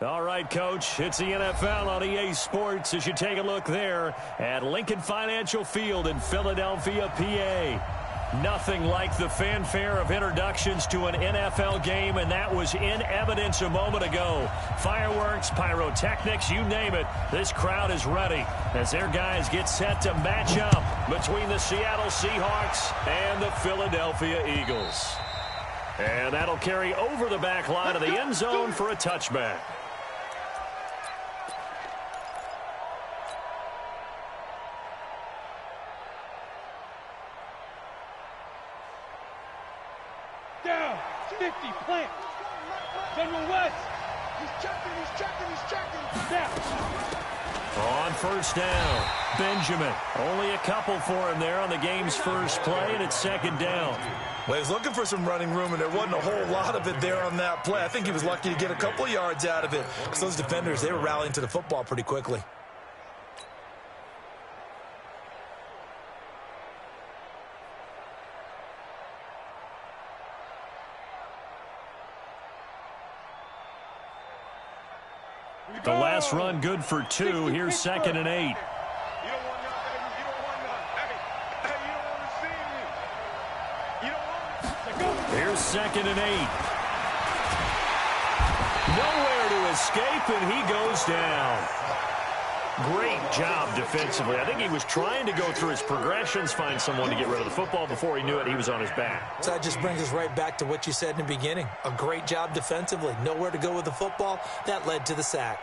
All right, Coach, it's the NFL on EA Sports as you take a look there at Lincoln Financial Field in Philadelphia, PA. Nothing like the fanfare of introductions to an NFL game, and that was in evidence a moment ago. Fireworks, pyrotechnics, you name it. This crowd is ready as their guys get set to match up between the Seattle Seahawks and the Philadelphia Eagles. And that'll carry over the back line of the end zone for a touchback. Down, 50, plant. General West. He's checking. Down. On first down, Benjamin. Only a couple for him there on the game's first play, and it's second down. Well, he was looking for some running room, and there wasn't a whole lot of it there on that play. I think he was lucky to get a couple of yards out of it because those defenders, they were rallying to the football pretty quickly. The last run good for 2. Here's 2nd and 8. Here's 2nd and 8. Nowhere to escape, and he goes down. Great job defensively. I think he was trying to go through his progressions, find someone to get rid of the football. Before he knew it, he was on his back. So that just brings us right back to what you said in the beginning. A great job defensively. Nowhere to go with the football. That led to the sack.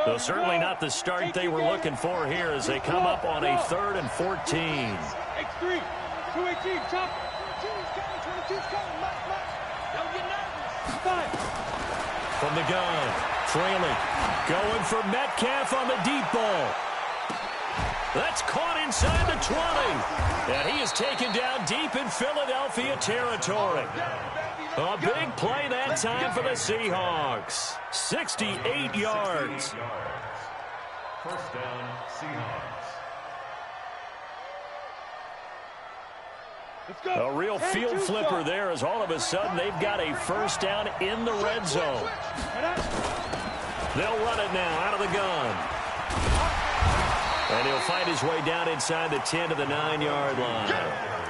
So certainly not the start they were looking for here as they come up on a 3rd and 14. X3, 218, chop. 22's coming, Don't get nervous. 5. From the gun, trailing, going for Metcalf on the deep ball. That's caught inside the 20. And he is taken down deep in Philadelphia territory. A big play that time for the Seahawks. 68 yards. First down, Seahawks. Let's go. A real field flipper there as all of a sudden they've got a first down in the red zone. They'll run it now out of the gun. And he'll find his way down inside the 10 to the 9-yard line.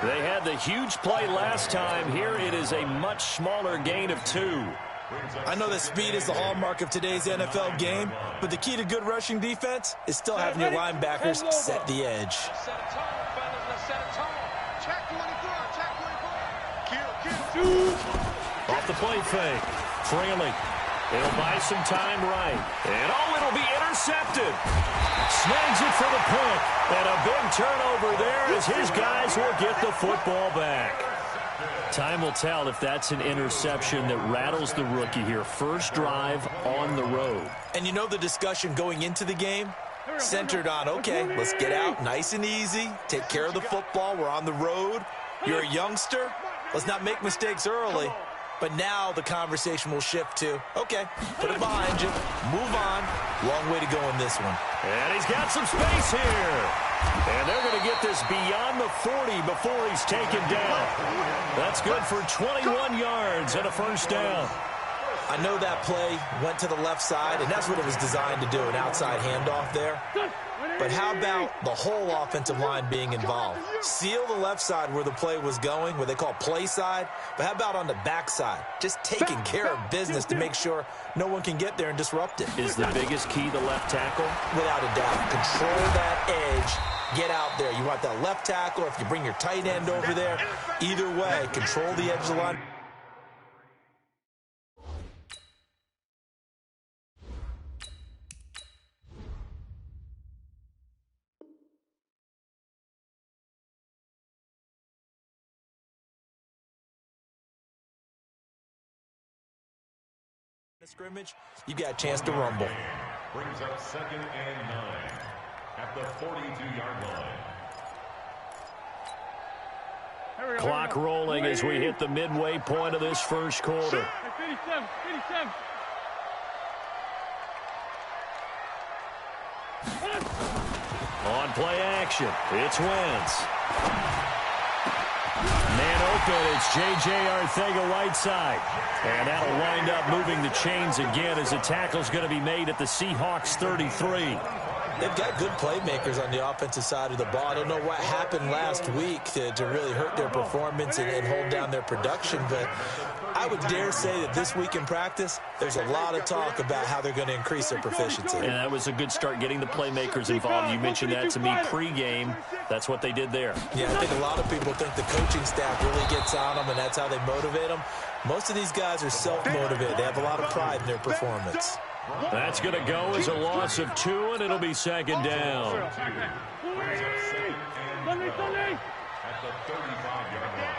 They had the huge play last time. Here it is a much smaller gain of 2. I know that speed is the hallmark of today's NFL game, but the key to good rushing defense is still having your linebackers set the edge. Set a tone, fellas. Let's set a tone. Check 24. Off the play fake. Trailing. They'll buy some time right. And it'll be intercepted. Snags it for the pick. And a big turnover there as his guys will get the football back. Time will tell if that's an interception that rattles the rookie here. First drive on the road. And you know the discussion going into the game? Centered on, okay, let's get out nice and easy. Take care of the football. We're on the road. You're a youngster. Let's not make mistakes early. But now the conversation will shift to, okay, put it behind you, move on. Long way to go in this one. And he's got some space here. And they're going to get this beyond the 40 before he's taken down. That's good for 21 yards and a first down. I know that play went to the left side, and that's what it was designed to do, an outside handoff there. But how about the whole offensive line being involved? Seal the left side where the play was going, what they call play side. But how about on the back side? Just taking care of business to make sure no one can get there and disrupt it. Is the biggest key the left tackle? Without a doubt. Control that edge. Get out there. You want that left tackle. If you bring your tight end over there, either way, control the edge of the line. Scrimmage, you got a chance to rumble. Brings up 2nd and 9 at the 42-yard line. Clock rolling as we hit the midway point of this first quarter. 57. On play action, it's Wentz. Man open. It's J.J. Arcega-Whiteside. And that'll wind up moving the chains again as a tackle's going to be made at the Seahawks 33. They've got good playmakers on the offensive side of the ball. I don't know what happened last week to really hurt their performance and hold down their production, but I would dare say that this week in practice, there's a lot of talk about how they're going to increase their proficiency. And that was a good start, getting the playmakers involved. You mentioned that to me pregame. That's what they did there. Yeah, I think a lot of people think the coaching staff really gets on them, and that's how they motivate them. Most of these guys are self-motivated. They have a lot of pride in their performance. That's going to go as a loss of 2, and it'll be second down. At the 35-yard line.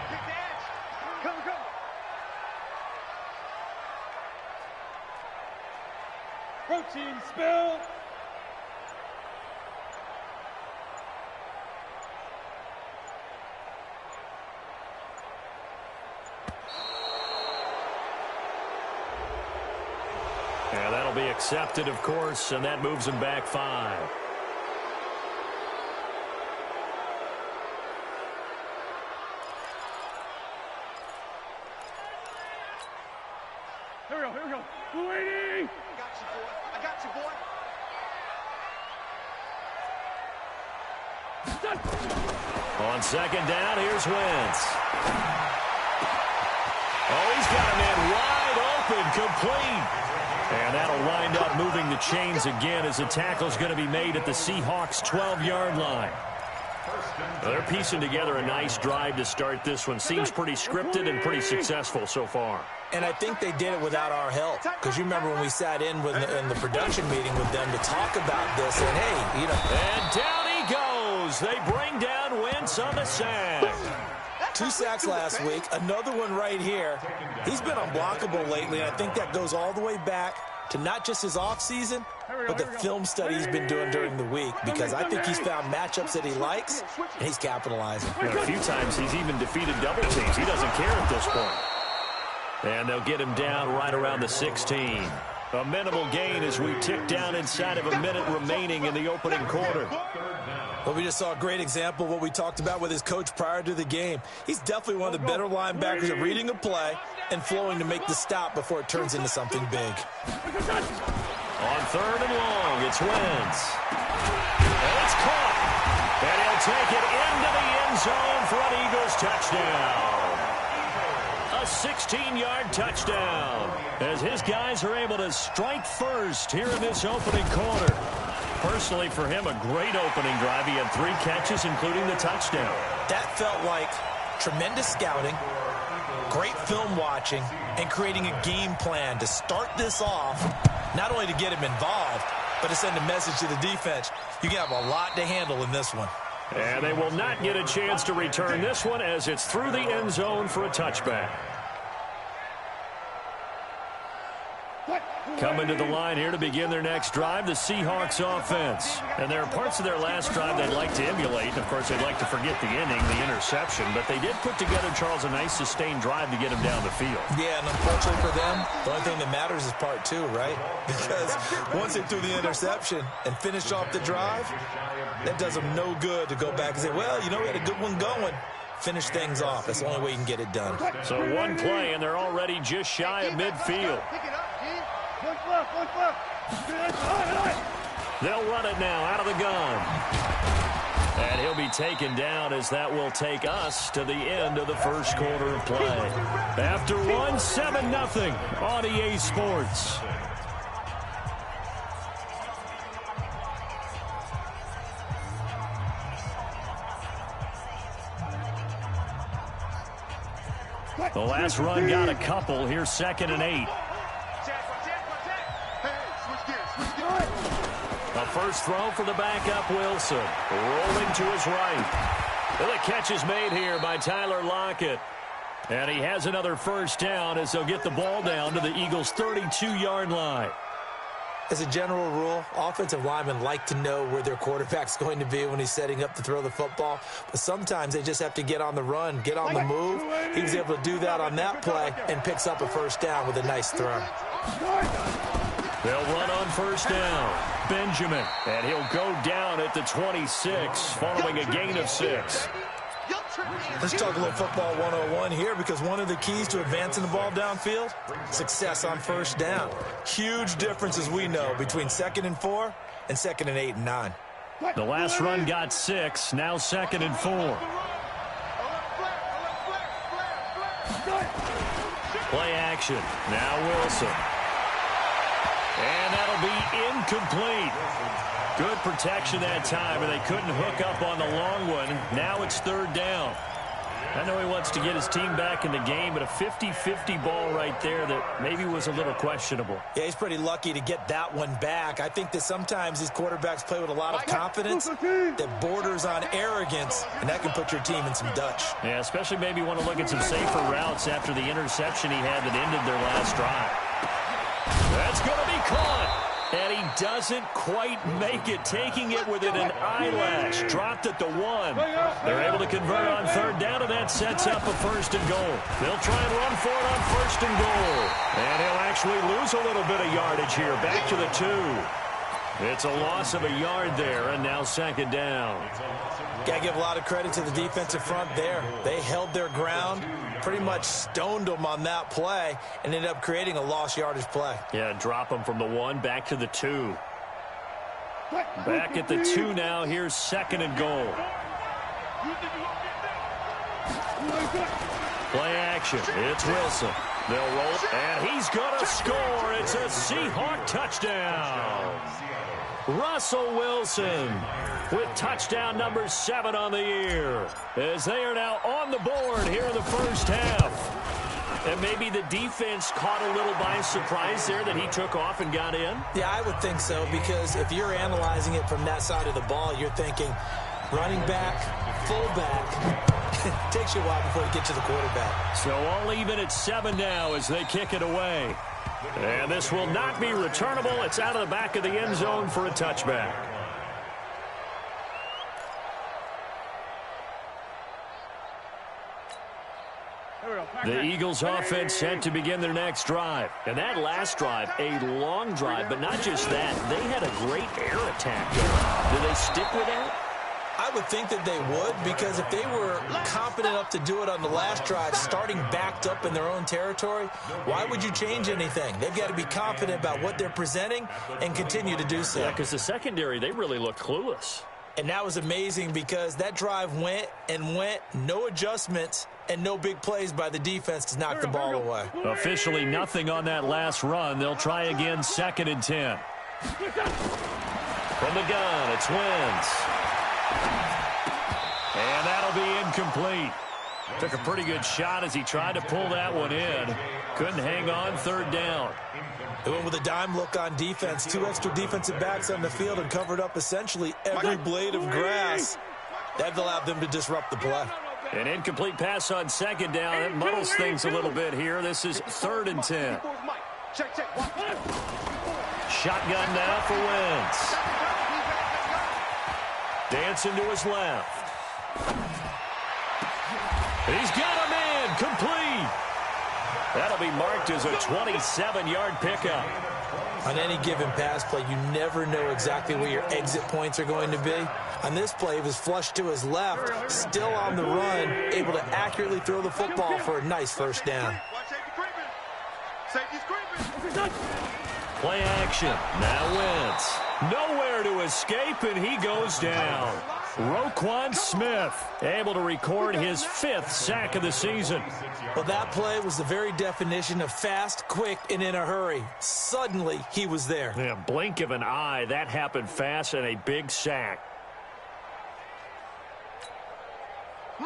Protein spill. And that'll be accepted, of course, and that moves him back 5. Here we go, here we go. 280. I got you, boy. On second down, here's Wentz. Oh, he's got a man wide open, complete. And that'll wind up moving the chains again as the tackle's going to be made at the Seahawks 12-yard line. Well, they're piecing together a nice drive to start this one. Seems pretty scripted and pretty successful so far. And I think they did it without our help. Because you remember when we sat in the production meeting with them to talk about this. And, hey, you know. And down he goes. They bring down Wentz on the sack. 2 sacks last week. Another one right here. He's been unblockable lately. And I think that goes all the way back to not just his offseason, but the film study he's been doing during the week, because I think he's found matchups that he likes, and he's capitalizing. And a few times he's even defeated double teams. He doesn't care at this point. And they'll get him down right around the 16. A minimal gain as we tick down inside of a minute remaining in the opening quarter. Well, we just saw a great example of what we talked about with his coach prior to the game. He's definitely one of the better linebackers at reading a play and flowing to make the stop before it turns into something big. On 3rd and long, it's Wentz. And it's caught. And he'll take it into the end zone for an Eagles touchdown. A 16-yard touchdown as his guys are able to strike first here in this opening quarter. Personally, for him, a great opening drive. He had 3 catches, including the touchdown. That felt like tremendous scouting, great film watching, and creating a game plan to start this off, not only to get him involved, but to send a message to the defense. You have a lot to handle in this one. And they will not get a chance to return this one as it's through the end zone for a touchback. Coming to the line here to begin their next drive, the Seahawks offense. And there are parts of their last drive they'd like to emulate. And, of course, they'd like to forget the inning, the interception. But they did put together, Charles, a nice sustained drive to get him down the field. Yeah, and unfortunately for them, the only thing that matters is part 2, right? Because once they threw the interception and finished off the drive, that does them no good to go back and say, well, you know, we had a good one going. Finish things off. That's the only way you can get it done. So one play, and they're already just shy of midfield. They'll run it now out of the gun. And he'll be taken down as that will take us to the end of the first quarter of play. After 7-0 on EA Sports. The last run got a couple. Here's 2nd and 8. A first throw for the backup Wilson. Rolling to his right. And the catch is made here by Tyler Lockett. And he has another first down as they'll get the ball down to the Eagles' 32-yard line. As a general rule, offensive linemen like to know where their quarterback's going to be when he's setting up to throw the football. But sometimes they just have to get on the run, get on the move. He was able to do that on that play and picks up a first down with a nice throw. They'll run on first down. Benjamin. And he'll go down at the 26 following a gain of 6. Let's talk a little football 101 here, because one of the keys to advancing the ball downfield, success on first down. Huge difference, as we know, between 2nd and 4 and 2nd and 8 and 9. The last run got 6, now 2nd and 4. Play action. Now Wilson. And that'll be incomplete. Good protection that time, and they couldn't hook up on the long one. Now it's 3rd down. I know he wants to get his team back in the game, but a 50-50 ball right there that maybe was a little questionable. Yeah, he's pretty lucky to get that one back. I think that sometimes these quarterbacks play with a lot of confidence that borders on arrogance, and that can put your team in some Dutch. Yeah, especially maybe want to look at some safer routes after the interception he had that ended their last drive. That's going to be caught. And he doesn't quite make it, taking it within an eyelash. Dropped at the 1. They're able to convert on 3rd down, and that sets up a 1st and goal. They'll try and run for it on 1st and goal. And he'll actually lose a little bit of yardage here. Back to the 2. It's a loss of a yard there, and now 2nd down. Got to give a lot of credit to the defensive front there. They held their ground, pretty much stoned them on that play, and ended up creating a lost yardage play. Yeah, drop them from the 1 back to the 2. Back at the 2 now. Here's 2nd and goal. Play action. It's Wilson. They'll roll, and he's going to score. It's a Seahawk touchdown. Russell Wilson with touchdown number 7 on the year, as they are now on the board here in the first half. And maybe the defense caught a little by surprise there that he took off and got in. Yeah, I would think so, because if you're analyzing it from that side of the ball, you're thinking running back, fullback. It takes you a while before you get to the quarterback. So all even at 7 now as they kick it away. And this will not be returnable. It's out of the back of the end zone for a touchback. The Eagles offense set to begin their next drive. And that last drive, a long drive, but not just that. They had a great air attack. Do they stick with that? I would think that they would, because if they were competent enough to do it on the last drive, starting backed up in their own territory, why would you change anything? They've got to be confident about what they're presenting and continue to do so. Yeah, because the secondary, they really looked clueless. And that was amazing, because that drive went and went, no adjustments, and no big plays by the defense to knock the ball away. Officially nothing on that last run. They'll try again, 2nd and 10. From the gun, it's Wentz. And that'll be incomplete. Took a pretty good shot as he tried to pull that one in. Couldn't hang on, 3rd down. They went with a dime look on defense. 2 extra defensive backs on the field and covered up essentially every blade of grass. That allowed them to disrupt the play. An incomplete pass on 2nd down. It muddles things a little bit here. This is 3rd and 10. Shotgun now for Wentz. Dancing to his left. He's got a man, complete. That'll be marked as a 27-yard pickup. On any given pass play, you never know exactly where your exit points are going to be. On this play, he was flushed to his left, still on the run, able to accurately throw the football for a nice 1st down. Play action. Now Wentz. Nowhere to escape, and he goes down. Roquan Smith able to record his 5th sack of the season. Well, that play was the very definition of fast, quick, and in a hurry. Suddenly, he was there. Yeah, blink of an eye. That happened fast, and a big sack.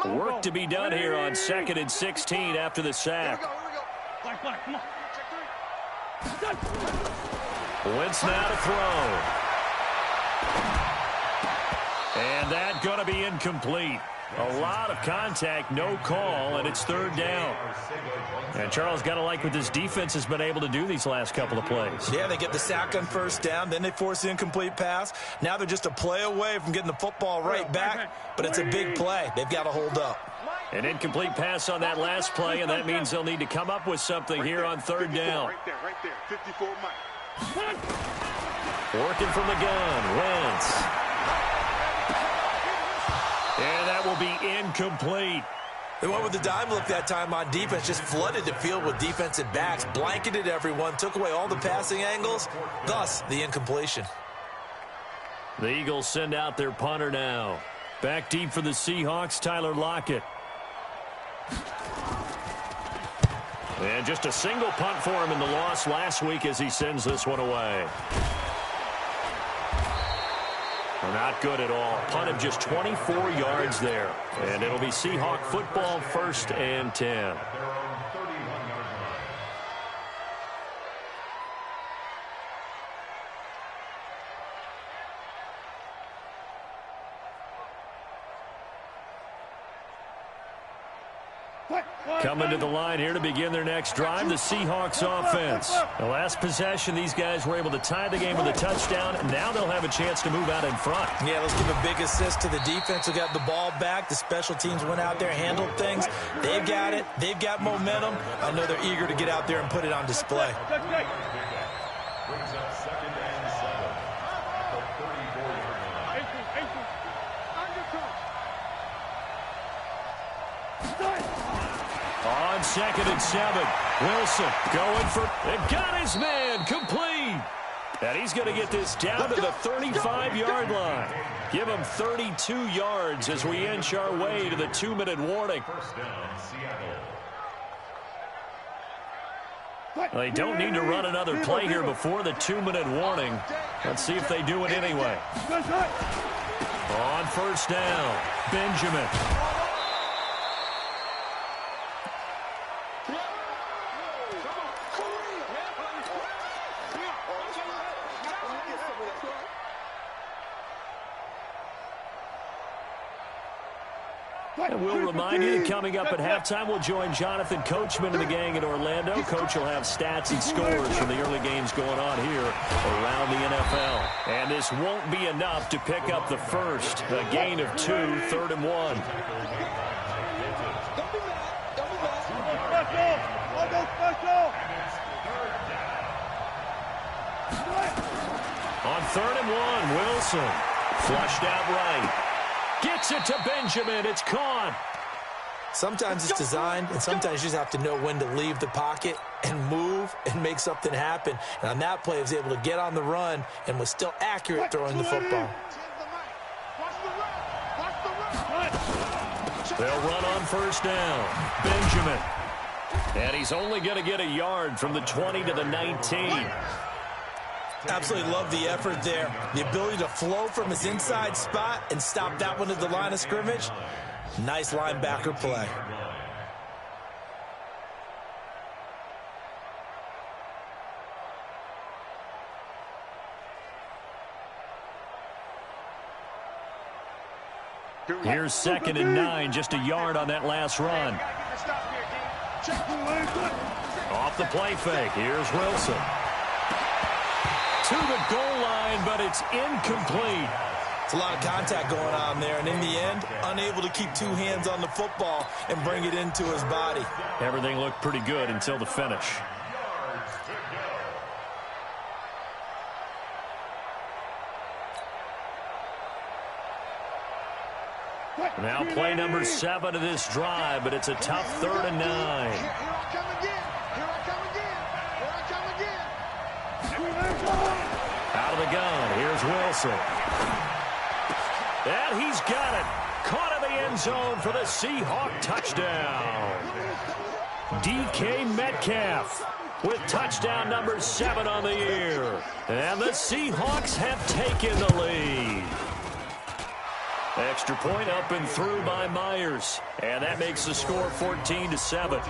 Work to be done here on 2nd and 16 after the sack. Wentz now to throw. And that going to be incomplete. A lot of contact, no call, and it's 3rd down. And Charles, got to like what this defense has been able to do these last couple of plays. Yeah, they get the sack on 1st down, then they force the incomplete pass. Now they're just a play away from getting the football right back, but it's a big play. They've got to hold up. An incomplete pass on that last play, and that means they'll need to come up with something here on 3rd down. Right there, 54 Mike. Working from the gun, Wentz. And that will be incomplete. They went with the dime look that time on defense, just flooded the field with defensive backs, blanketed everyone, took away all the passing angles, thus the incompletion. The Eagles send out their punter now. Back deep for the Seahawks, Tyler Lockett. And just a single punt for him in the loss last week as he sends this one away. Not good at all. Punt of just 24 yards there. And it'll be Seahawk football, 1st and 10. Coming to the line here to begin their next drive, the Seahawks offense. The last possession, these guys were able to tie the game with a touchdown, and now they'll have a chance to move out in front. Yeah, let's give a big assist to the defense who got the ball back. The special teams went out there, handled things. They've got it. They've got momentum. I know they're eager to get out there and put it on display. Brings up 2nd and 7 at the 34-yard line. On 2nd and 7, Wilson going for it. Got his man complete. And he's going to get this down to the 35-yard line. Give him 32 yards as we inch our way to the 2-minute warning. 1st down, Seattle. They don't need to run another play here before the 2-minute warning. Let's see if they do it anyway. On 1st down, Benjamin. And we'll remind you that coming up at halftime, we'll join Jonathan Coachman and the gang in Orlando. Coach will have stats and scores from the early games going on here around the NFL. And this won't be enough to pick up the first. A gain of 2, 3rd and 1. On 3rd and 1, Wilson flushed out right. Gets it to Benjamin. It's caught. Sometimes it's designed, and sometimes you just have to know when to leave the pocket and move and make something happen. And on that play, he was able to get on the run and was still accurate throwing the football. They'll run on 1st down. Benjamin. And he's only going to get a yard from the 20 to the 19. Absolutely love the effort there. The ability to flow from his inside spot and stop that one at the line of scrimmage. Nice linebacker play. Here's 2nd and 9, just a yard on that last run. Off the play fake, here's Wilson. To the goal line, but it's incomplete. It's a lot of contact going on there, and in the end, unable to keep 2 hands on the football and bring it into his body. Everything looked pretty good until the finish. Now play number 7 of this drive, but it's a tough 3rd and 9. Here I come again. Here I come again. Here I come again. Out of the gun, here's Wilson. And he's got it. Caught in the end zone for the Seahawk touchdown. DK Metcalf with touchdown number 7 on the year. And the Seahawks have taken the lead. Extra point up and through by Myers. And that makes the score 14-7.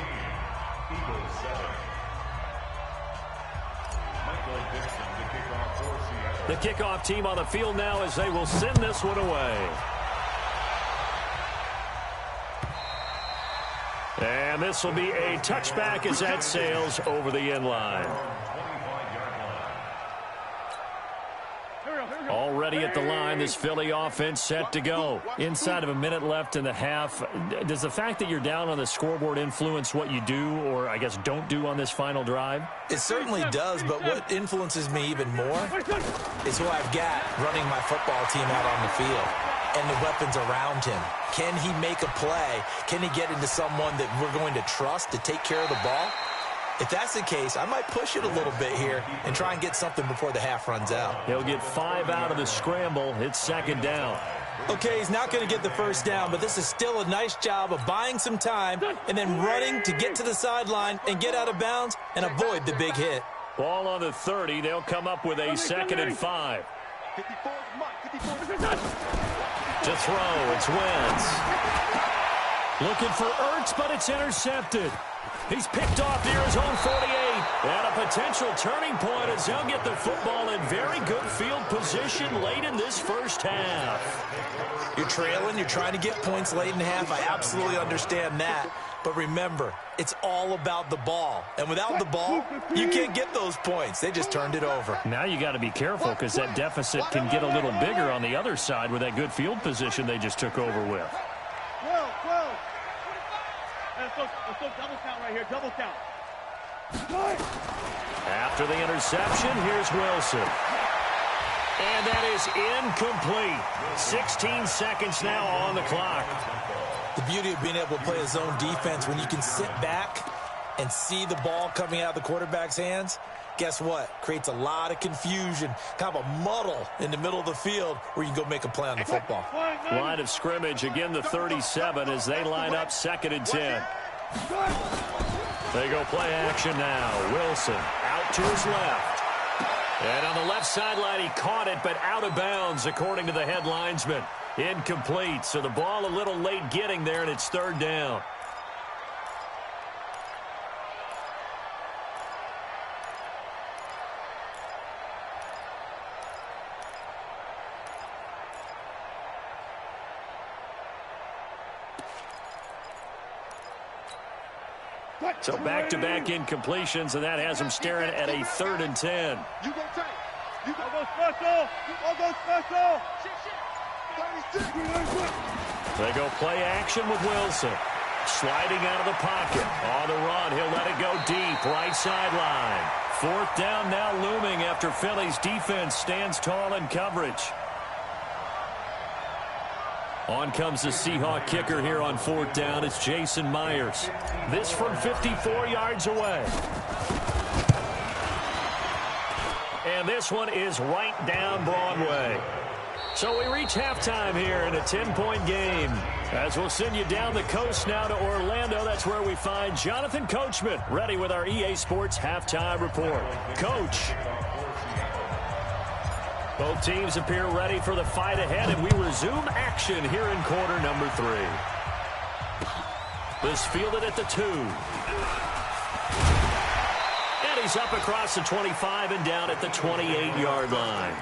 The kickoff team on the field now as they will send this one away. And this will be a touchback as that sails over the end line. All ready at the line. This Philly offense set to go. Inside of a minute left in the half. Does the fact that you're down on the scoreboard influence what you do, or I guess don't do on this final drive? It certainly does, but what influences me even more is who I've got running my football team out on the field and the weapons around him. Can he make a play? Can he get into someone that we're going to trust to take care of the ball? If that's the case, I might push it a little bit here and try and get something before the half runs out. He'll get 5 out of the scramble. It's second down. Okay, he's not going to get the first down, but this is still a nice job of buying some time and then running to get to the sideline and get out of bounds and avoid the big hit. Ball on the 30. They'll come up with a 2nd and 5. To throw, it's Wentz. Looking for Ertz, but it's intercepted. He's picked off near his own 48. And a potential turning point as they'll get the football in very good field position late in this first half. You're trailing. You're trying to get points late in the half. I absolutely understand that. But remember, it's all about the ball. And without the ball, you can't get those points. They just turned it over. Now you got to be careful because that deficit can get a little bigger on the other side with that good field position they just took over with. Let's go double count right here, double count. After the interception, here's Wilson. And that is incomplete. 16 seconds now on the clock. The beauty of being able to play a zone defense when you can sit back and see the ball coming out of the quarterback's hands, guess what? Creates a lot of confusion, kind of a muddle in the middle of the field where you can go make a play on the football. Line of scrimmage, again the 37 as they line up 2nd and 10. They go play action now. Wilson out to his left. And on the left sideline, he caught it, but out of bounds, according to the head linesman. Incomplete, so the ball a little late getting there, and it's 3rd down. So back-to-back incompletions, and that has him staring at a 3rd and 10. You go tight. You go special. I'll go special. They go play action with Wilson. Sliding out of the pocket. On the run, he'll let it go deep. Right sideline. 4th down now looming after Philly's defense stands tall in coverage. On comes the Seahawk kicker here on 4th down. It's Jason Myers. This from 54 yards away. And this one is right down Broadway. So we reach halftime here in a 10-point game. As we'll send you down the coast now to Orlando. That's where we find Jonathan Coachman ready with our EA Sports halftime report. Coach. Both teams appear ready for the fight ahead, and we resume action here in quarter number 3. This fielded at the 2. And he's up across the 25 and down at the 28-yard line.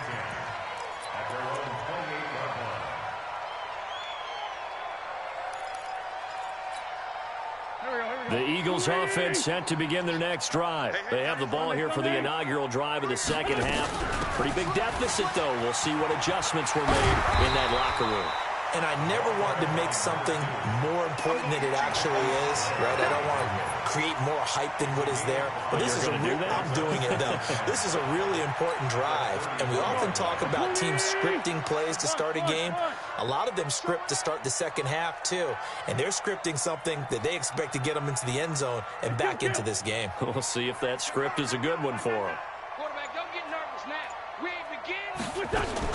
The Eagles offense set to begin their next drive. They have the ball here for the inaugural drive of the second half. Pretty big deficit, though. We'll see what adjustments were made in that locker room. And I never want to make something more important than it actually is, right? I don't want to create more hype than what is there. But this is a real, I'm doing it, though. This is a really important drive. And we often talk about teams scripting plays to start a game. A lot of them script to start the second half, too. And they're scripting something that they expect to get them into the end zone and back into this game. We'll see if that script is a good one for them. Quarterback, don't get nervous now. We ain't beginning.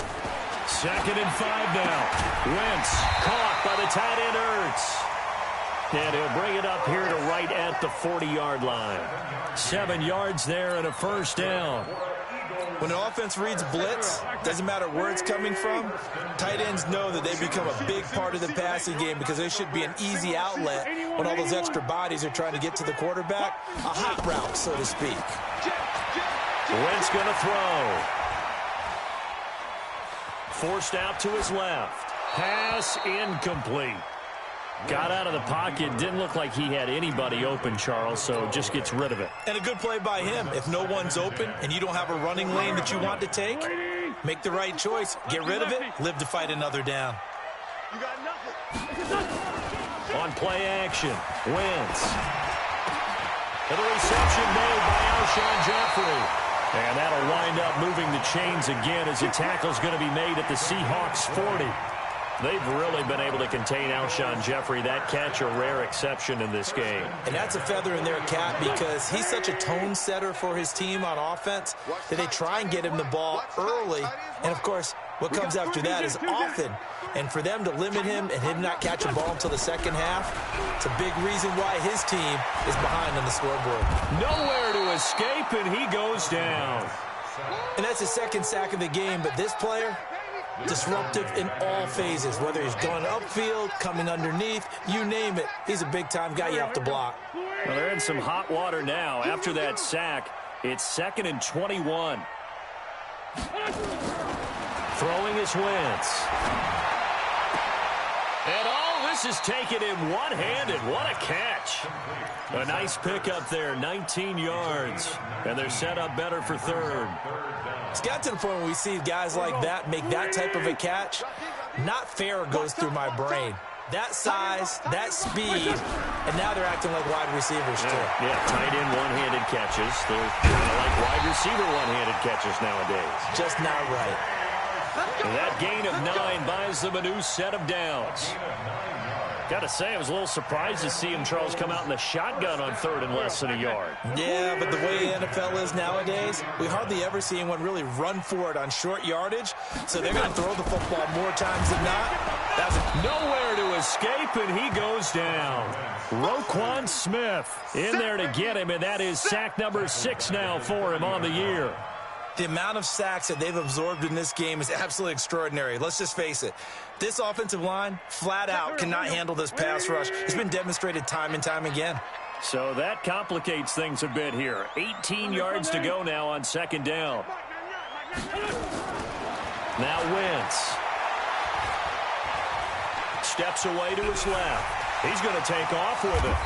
2nd and 5 now. Wentz caught by the tight end Ertz. And he'll bring it up here to right at the 40-yard line. 7 yards there and a first down. When an offense reads blitz, doesn't matter where it's coming from, tight ends know that they become a big part of the passing game because they should be an easy outlet when all those extra bodies are trying to get to the quarterback. A hot route, so to speak. Wentz going to throw. Forced out to his left. Pass incomplete. Got out of the pocket. Didn't look like he had anybody open, Charles, so just gets rid of it. And a good play by him. If no one's open and you don't have a running lane that you want to take, Make the right choice. Get rid of it. Live to fight another down. You got nothing. On play action, Wentz. And the reception made by Alshon Jeffrey. And that'll wind up moving the chains again as the tackle's going to be made at the Seahawks 40. They've really been able to contain Alshon Jeffrey. That catch a rare exception in this game. And that's a feather in their cap because he's such a tone setter for his team on offense that they try and get him the ball early. And, of course, what comes after that is often. And for them to limit him and him not catch a ball until the second half, it's a big reason why his team is behind on the scoreboard. Nowhere to escape, and he goes down. And that's his second sack of the game, but this player, disruptive in all phases, whether he's going upfield, coming underneath, you name it. He's a big-time guy you have to block. Well, they're in some hot water now. After that sack, it's 2nd and 21. Throwing is Wentz. And all this is taken in one-handed. What a catch. A nice pickup there, 19 yards. And they're set up better for third. It's got to the point where we see guys like that make that type of a catch. Not fair goes through my brain. That size, that speed, and now they're acting like wide receivers too. Yeah, tight end one-handed catches. They're kind of like wide receiver one-handed catches nowadays. Just not right. And that gain of 9 buys them a new set of downs. Got to say, I was a little surprised to see him, Charles, come out in the shotgun on third and less than a yard. Yeah, but the way the NFL is nowadays, we hardly ever see anyone really run for it on short yardage. So they're going to throw the football more times than not. Nowhere to escape, and he goes down. Roquan Smith in there to get him, and that is sack number 6 now for him on the year. The amount of sacks that they've absorbed in this game is absolutely extraordinary. Let's just face it. This offensive line, flat out, cannot handle this pass rush. It's been demonstrated time and time again. So that complicates things a bit here. 18 yards to go now on 2nd down. Now Wentz. Steps away to his left. He's going to take off with it.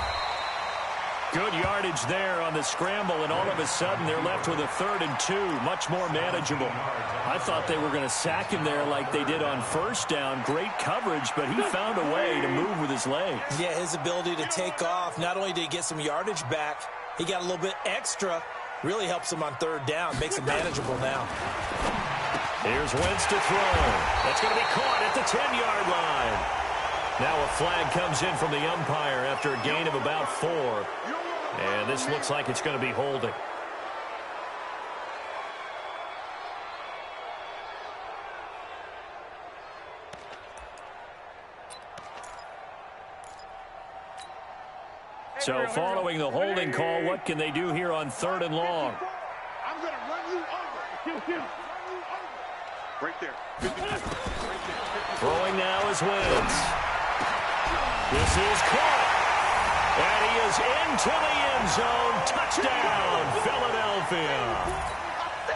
Good yardage there on the scramble, and all of a sudden they're left with a 3rd and 2, much more manageable. I thought they were going to sack him there like they did on 1st down. Great coverage, but he found a way to move with his legs. Yeah, his ability to take off, not only did he get some yardage back, he got a little bit extra. Really helps him on 3rd down, makes it manageable now. Here's Wentz to throw. That's going to be caught at the 10-yard line. Now a flag comes in from the umpire after a gain of about 4. And this looks like it's going to be holding. So following the holding call, what can they do here on 3rd and long? I'm going to run you over. Right there. Throwing now is Wentz. This is caught. And he is into the end zone. Touchdown, Philadelphia.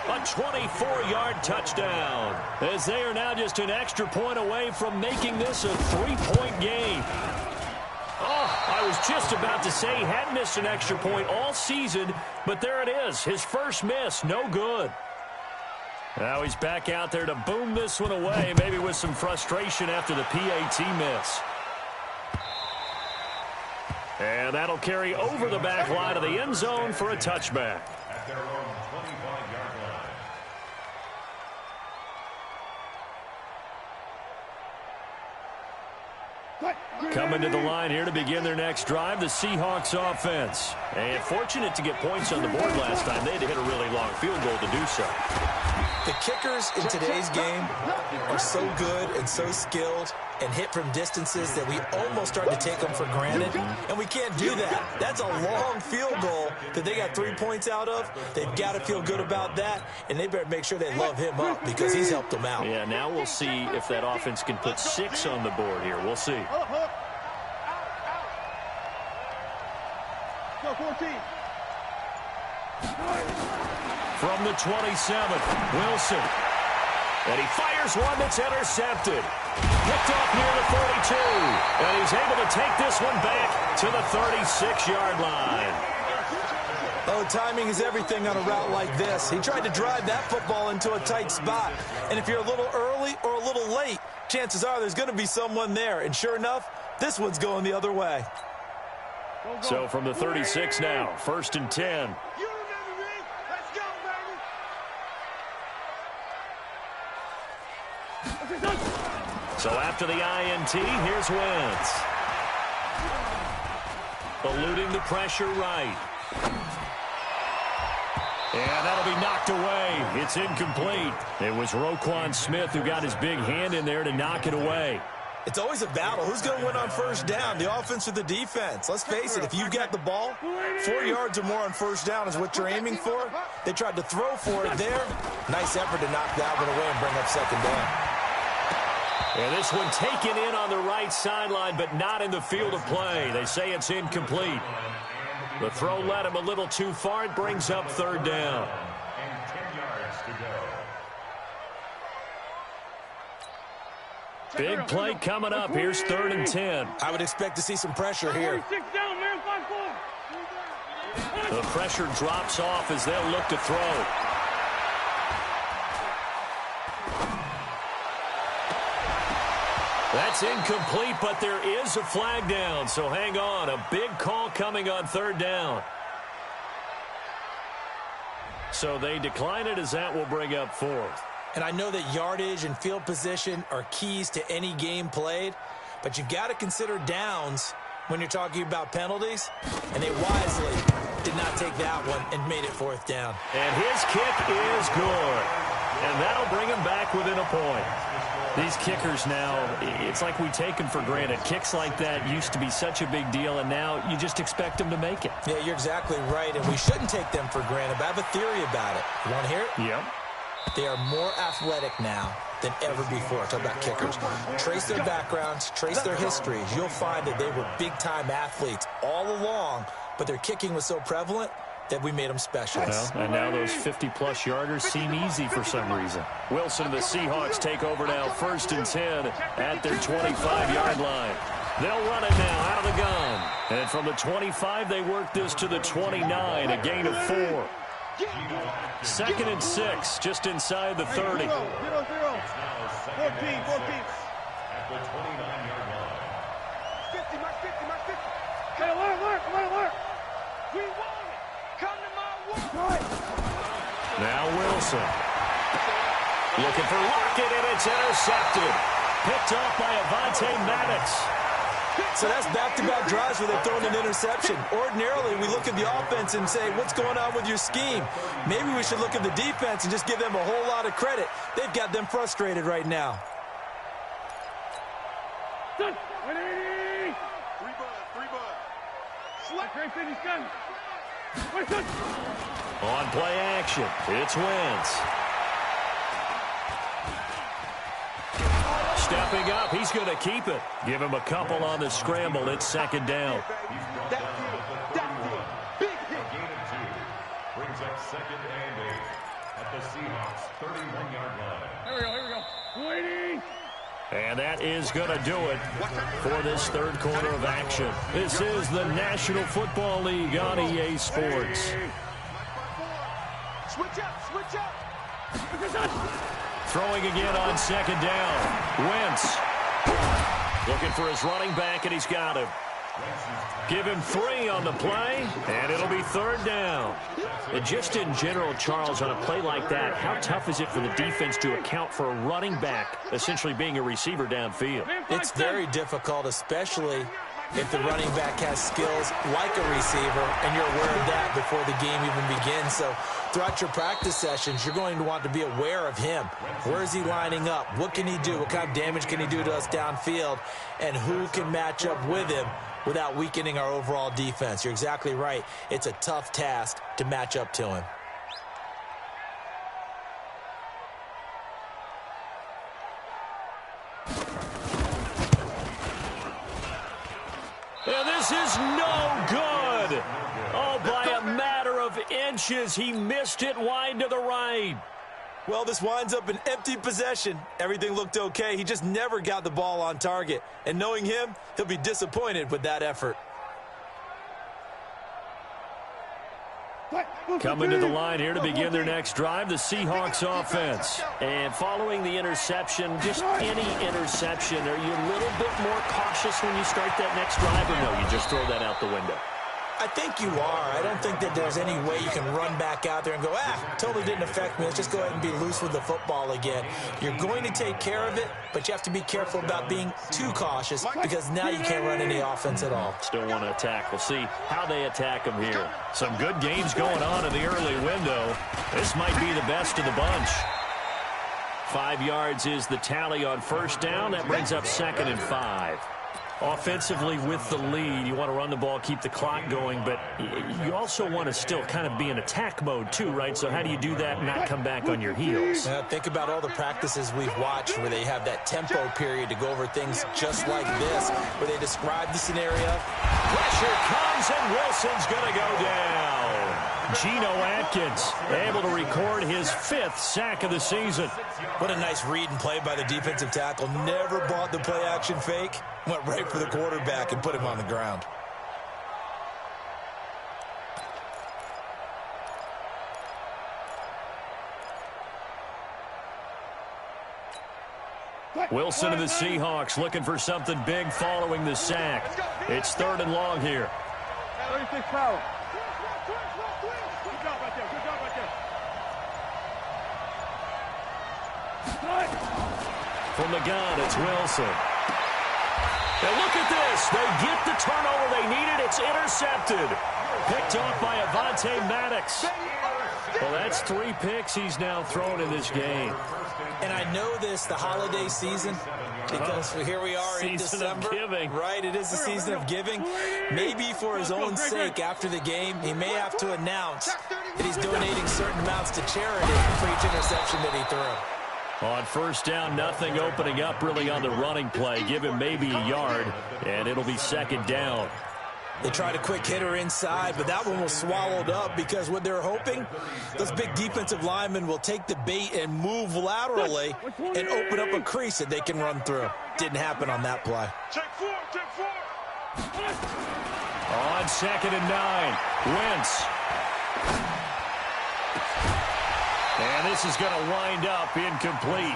A 24-yard touchdown. As they are now just an extra point away from making this a 3-point game. Oh, I was just about to say he hadn't missed an extra point all season, but there it is. His first miss, no good. Now he's back out there to boom this one away, maybe with some frustration after the PAT miss. And that'll carry over the back line of the end zone for a touchback. At their own 25-yard line. Coming to the line here to begin their next drive, the Seahawks offense. And fortunate to get points on the board last time. They had to hit a really long field goal to do so. The kickers in today's game are so good and so skilled and hit from distances that we almost start to take them for granted, and we can't do that. That's a long field goal that they got 3 points out of. They've got to feel good about that, and they better make sure they love him up because he's helped them out. Yeah, now we'll see if that offense can put 6 on the board here. We'll see. Go 14. From the 27, Wilson. And he fires one that's intercepted. Picked off near the 42. And he's able to take this one back to the 36-yard line. Oh, timing is everything on a route like this. He tried to drive that football into a tight spot. And if you're a little early or a little late, chances are there's going to be someone there. And sure enough, this one's going the other way. So from the 36 now, 1st and 10. You remember me. Let's go, baby. So after the INT, here's Wentz. Eluding the pressure right. And that'll be knocked away. It's incomplete. It was Roquan Smith who got his big hand in there to knock it away. It's always a battle. Who's going to win on first down, the offense or the defense? Let's face it, if you've got the ball, 4 yards or more on first down is what you're aiming for. They tried to throw for it there. Nice effort to knock that one away and bring up second down. And this one taken in on the right sideline, but not in the field of play. They say it's incomplete. The throw led him a little too far. It brings up third down. And 10 yards to go. Big play coming up. Here's 3rd and 10. I would expect to see some pressure here. The pressure drops off as they'll look to throw. That's incomplete, but there is a flag down, so hang on. A big call coming on 3rd down. So they decline it as that will bring up 4th. And I know that yardage and field position are keys to any game played, but you've got to consider downs when you're talking about penalties, and they wisely did not take that one and made it 4th down. And his kick is good, and that'll bring him back within a point. These kickers now, it's like we take them for granted. Kicks like that used to be such a big deal, and now you just expect them to make it. Yeah, you're exactly right, and we shouldn't take them for granted, but I have a theory about it. You want to hear it? Yep. They are more athletic now than ever before. Talk about kickers. Trace their backgrounds, trace their histories. You'll find that they were big-time athletes all along, but their kicking was so prevalent that we made them specialists. Well, and now those 50-plus yarders seem easy for some reason. Wilson and the Seahawks take over now, 1st and 10 at their 25-yard line. They'll run it now out of the gun. And from the 25, they work this to the 29, a gain of 4. 2nd and 6, just inside the 30. 0-0. 14. At the 29-yard line. 50, mark 50, mark 50. Let it work. We want it. Come to my work. Now Wilson. Looking for Lockett, and it's intercepted. Picked off by Avonte Maddox. So that's back-to-back drives where they've thrown an interception. Ordinarily, we look at the offense and say, what's going on with your scheme? Maybe we should look at the defense and just give them a whole lot of credit. They've got them frustrated right now. Free bud. Select. On play action, it's Wentz. Stepping up, he's going to keep it. Give him a couple on the scramble. It's 2nd down. That big hit. Gain of 2. Brings up 2nd and 8 at the Seahawks 31-yard line. Here we go. Waiting. And that is going to do it for this 3rd quarter of action. This is the National Football League on EA Sports. Switch up. Throwing again on 2nd down. Wentz looking for his running back, and he's got him. Give him 3 on the play, and it'll be 3rd down. And just in general, Charles, on a play like that, how tough is it for the defense to account for a running back essentially being a receiver downfield? It's very difficult, especially if the running back has skills like a receiver, and you're aware of that before the game even begins. So throughout your practice sessions, you're going to want to be aware of him. Where is he lining up? What can he do? What kind of damage can he do to us downfield? And who can match up with him without weakening our overall defense? You're exactly right. It's a tough task to match up to him. And this is no good. Oh, by a matter of inches, he missed it wide to the right. Well, this winds up an empty possession. Everything looked okay. He just never got the ball on target. And knowing him, he'll be disappointed with that effort. Coming to the line here to begin their next drive, the Seahawks offense. And following the interception, just any interception, are you a little bit more cautious when you start that next drive, or no, you just throw that out the window? I think you are. I don't think that there's any way you can run back out there and go, totally didn't affect me. Let's just go ahead and be loose with the football again. You're going to take care of it, but you have to be careful about being too cautious because now you can't run any offense at all. Still want to attack. We'll see how they attack them here. Some good games going on in the early window. This might be the best of the bunch. 5 yards is the tally on first down. That brings up 2nd and 5. Offensively with the lead, you want to run the ball, keep the clock going, but you also want to still kind of be in attack mode too, right? So how do you do that and not come back on your heels? Think about all the practices we've watched where they have that tempo period to go over things just like this, where they describe the scenario. Pressure comes, and Wilson's going to go down. Geno Atkins able to record his 5th sack of the season. What a nice read and play by the defensive tackle. Never bought the play-action fake. Went right for the quarterback and put him on the ground. Wilson and the Seahawks looking for something big following the sack. It's 3rd and long here. 36 power. Good job right there. Good job right there. From the gun, it's Wilson. And look at this. They get the turnover they needed. It's intercepted. Picked off by Avonte Maddox. Well, that's 3 picks he's now thrown in this game. And I know this, the holiday season, because here we are in December. Season of giving. Right, it is the season of giving. Maybe for his own sake, after the game, he may have to announce that he's donating certain amounts to charity for each interception that he threw. On first down, nothing opening up really on the running play. Give him maybe a yard, and it'll be 2nd down. They tried a quick hitter inside, but that one was swallowed up because what they're hoping, those big defensive linemen will take the bait and move laterally and open up a crease that they can run through. Didn't happen on that play. Check 4. On 2nd and 9, Wentz. And this is going to wind up incomplete.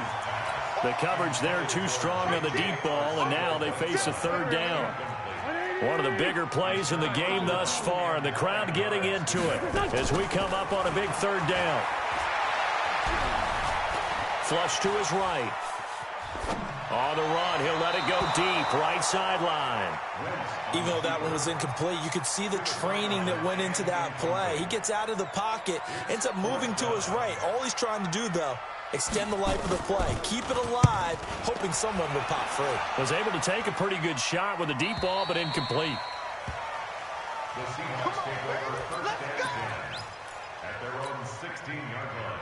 The coverage there too strong on the deep ball, and now they face a 3rd down. One of the bigger plays in the game thus far, and the crowd getting into it as we come up on a big 3rd down. Flush to his right. On the run, he'll let it go deep, right sideline. Even though that one was incomplete, you could see the training that went into that play. He gets out of the pocket, ends up moving to his right. All he's trying to do, though, extend the life of the play. Keep it alive, hoping someone would pop free. Was able to take a pretty good shot with a deep ball, but incomplete. The Seahawks take over 1st and 10 at their own 16-yard line.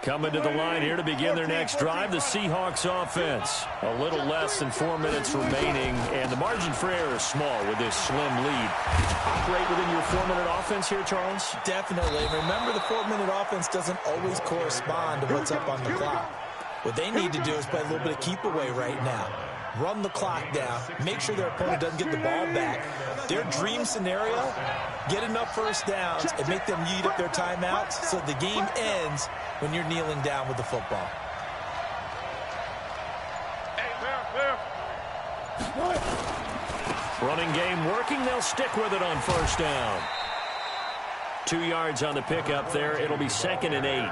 Coming to the line here to begin their next drive, the Seahawks offense. A little less than 4 minutes remaining, and the margin for error is small with this slim lead. Operate within your 4-minute offense here, Charles? Definitely. Remember, the 4-minute offense doesn't always correspond to what's up on the clock. What they need to do is play a little bit of keep away right now. Run the clock down. Make sure their opponent doesn't get the ball back. Their dream scenario, get enough first downs and make them eat up their timeouts so the game ends when you're kneeling down with the football. Running game working. They'll stick with it on first down. 2 yards on the pickup there. It'll be 2nd and 8.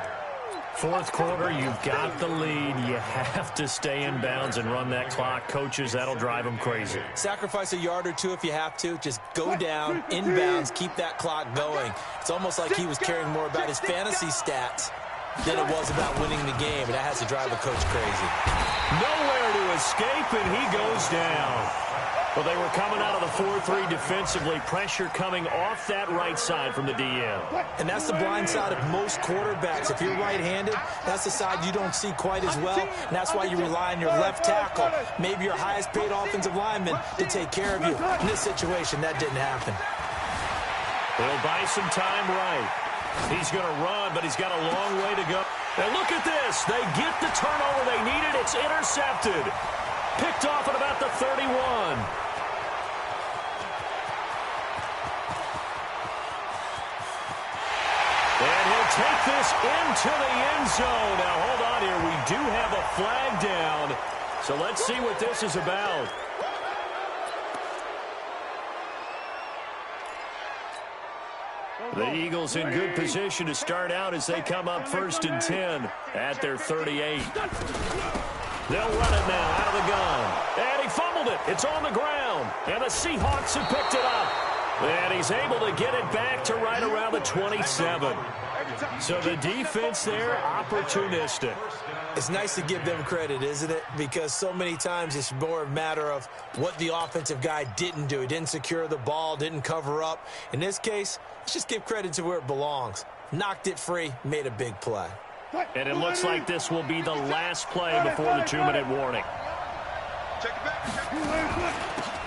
4th quarter, you've got the lead. You have to stay in bounds and run that clock. Coaches, that'll drive them crazy. Sacrifice a yard or two if you have to. Just go down, in bounds, keep that clock going. It's almost like he was caring more about his fantasy stats than it was about winning the game, and that has to drive a coach crazy. Nowhere to escape, and he goes down. Well, they were coming out of the 4-3 defensively. Pressure coming off that right side from the DM. And that's the blind side of most quarterbacks. If you're right-handed, that's the side you don't see quite as well. And that's why you rely on your left tackle, maybe your highest-paid offensive lineman, to take care of you. In this situation, that didn't happen. They'll buy some time right. He's going to run, but he's got a long way to go. And look at this. They get the turnover they needed. It's intercepted. Picked off at about the 31. And he'll take this into the end zone. Now, hold on here. We do have a flag down. So let's see what this is about. The Eagles in good position to start out as they come up 1st and 10 at their 38. They'll run it now out of the gun. And he fumbled it. It's on the ground. And the Seahawks have picked it up. And he's able to get it back to right around the 27. So the defense there, opportunistic. It's nice to give them credit, isn't it? Because so many times it's more a matter of what the offensive guy didn't do. He didn't secure the ball, didn't cover up. In this case, let's just give credit to where it belongs. Knocked it free, made a big play. And it looks like this will be the last play before the 2-minute warning.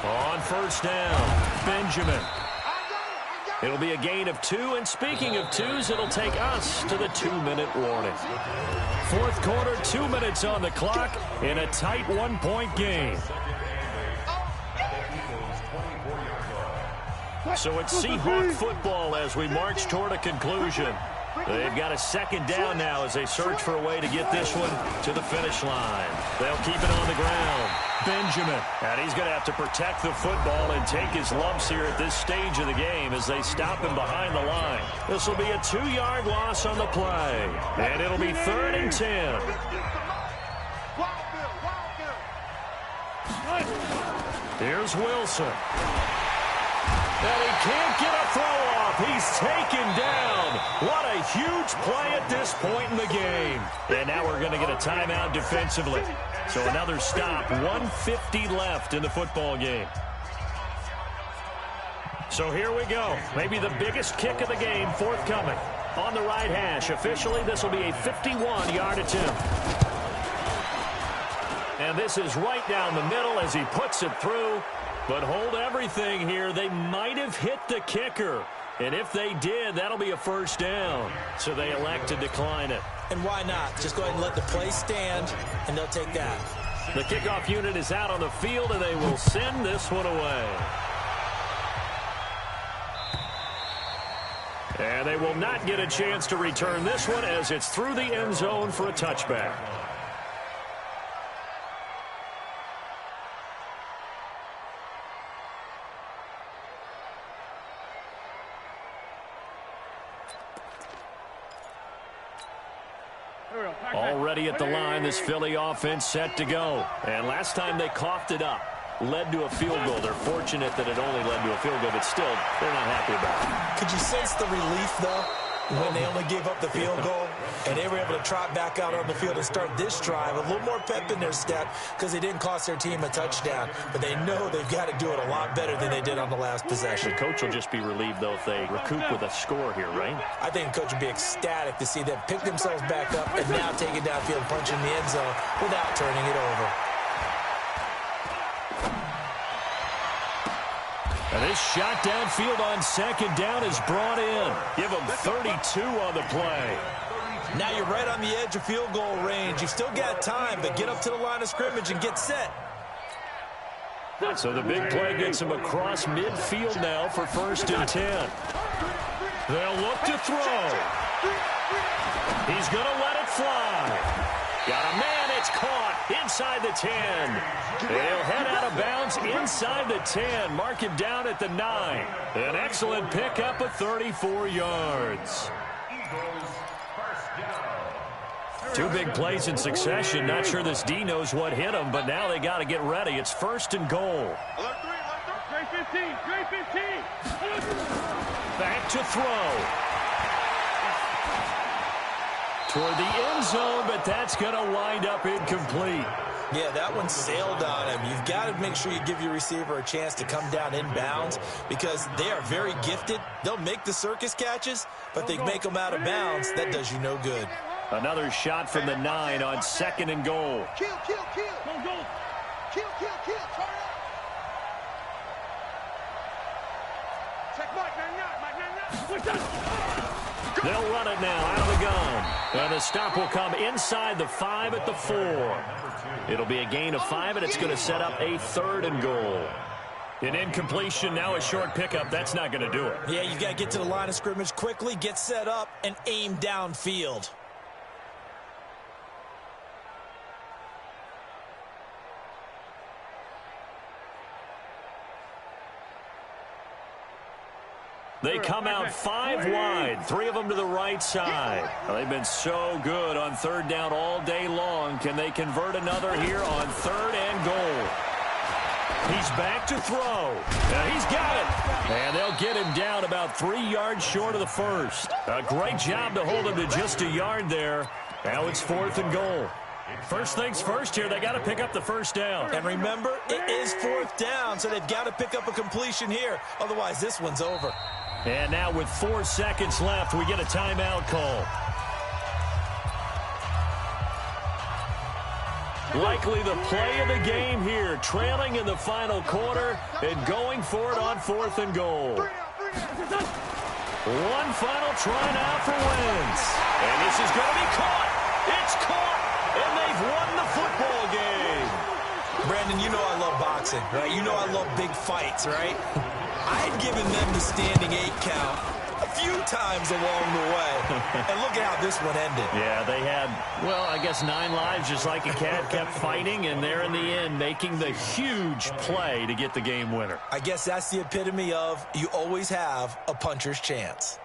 On 1st down, Benjamin. It'll be a gain of 2, and speaking of 2s, it'll take us to the 2-minute warning. 4th quarter, 2 minutes on the clock in a tight 1-point game. So it's Seahawk football as we march toward a conclusion. They've got a 2nd down now as they search for a way to get this one to the finish line. They'll keep it on the ground. Benjamin. And he's going to have to protect the football and take his lumps here at this stage of the game as they stop him behind the line. This will be a 2-yard loss on the play. And it'll be 3rd and 10. Here's Wilson. And he can't get a throw off. He's taken down. What a huge play at this point in the game. And now we're going to get a timeout defensively. So another stop. 1:50 left in the football game. So here we go. Maybe the biggest kick of the game forthcoming. On the right hash. Officially, this will be a 51-yard attempt. And this is right down the middle as he puts it through. But hold everything here. They might have hit the kicker. And if they did, that'll be a 1st down. So they elect to decline it. And why not? Just go ahead and let the play stand, and they'll take that. The kickoff unit is out on the field, and they will send this one away. And they will not get a chance to return this one as it's through the end zone for a touchback. Already at the line, this Philly offense set to go. And last time they coughed it up, led to a field goal. They're fortunate that it only led to a field goal, but still, they're not happy about it. Could you sense the relief, though, when they only gave up the field goal and they were able to trot back out on the field and start this drive? A little more pep in their step because they didn't cost their team a touchdown, but they know they've got to do it a lot better than they did on the last possession. The coach will just be relieved, though, if they recoup with a score here, right? I think the coach would be ecstatic to see them pick themselves back up and now take it downfield, punch in the end zone without turning it over. And this shot downfield on 2nd down is brought in. Give them 32 on the play. Now you're right on the edge of field goal range. You've still got time, but get up to the line of scrimmage and get set. So the big play gets him across midfield now for 1st and 10. They'll look to throw. He's going to let it fly. Got a man, it's caught inside the 10. They'll head out of bounds inside the 10. Mark him down at the 9. An excellent pickup of 34 yards. 2 big plays in succession. Not sure this D knows what hit him, but now they got to get ready. It's 1st and goal. Back to throw. Toward the end zone, but that's going to wind up incomplete. Yeah, that one sailed on him. You've got to make sure you give your receiver a chance to come down inbounds because they are very gifted. They'll make the circus catches, but they make them out of bounds. That does you no good. Another shot from the 9 on 2nd and goal. Kill. Turn up. Check Mike 99. What's that? They'll run it now out of the gun. And the stop will come inside the 5 at the 4. It'll be a gain of 5, and it's going to set up a 3rd and goal. An incompletion, now a short pickup. That's not going to do it. Yeah, you've got to get to the line of scrimmage quickly, get set up, and aim downfield. They come out 5 wide, 3 of them to the right side. Well, they've been so good on 3rd down all day long. Can they convert another here on 3rd and goal? He's back to throw. He's got it. And they'll get him down about 3 yards short of the first. A great job to hold him to just a yard there. Now it's 4th and goal. First things first here, they got to pick up the first down. And remember, it is 4th down, so they've got to pick up a completion here. Otherwise, this one's over. And now with 4 seconds left, we get a timeout call. Likely the play of the game here, trailing in the final quarter and going for it on 4th and goal. One final try now for Wentz. And this is going to be caught. It's caught, and they've won the football game. Brandon, you know I love boxing, right? You know I love big fights, right? I had given them the standing 8 count a few times along the way. And look at how this one ended. Yeah, they had, well, I guess 9 lives, just like a cat, kept fighting, and they're in the end making the huge play to get the game winner. I guess that's the epitome of you always have a puncher's chance.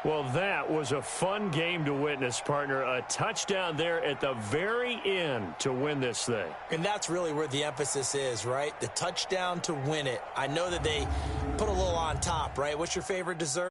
Well, that was a fun game to witness, partner. A touchdown there at the very end to win this thing. And that's really where the emphasis is, right? The touchdown to win it. I know that they put a little on top, right? What's your favorite dessert?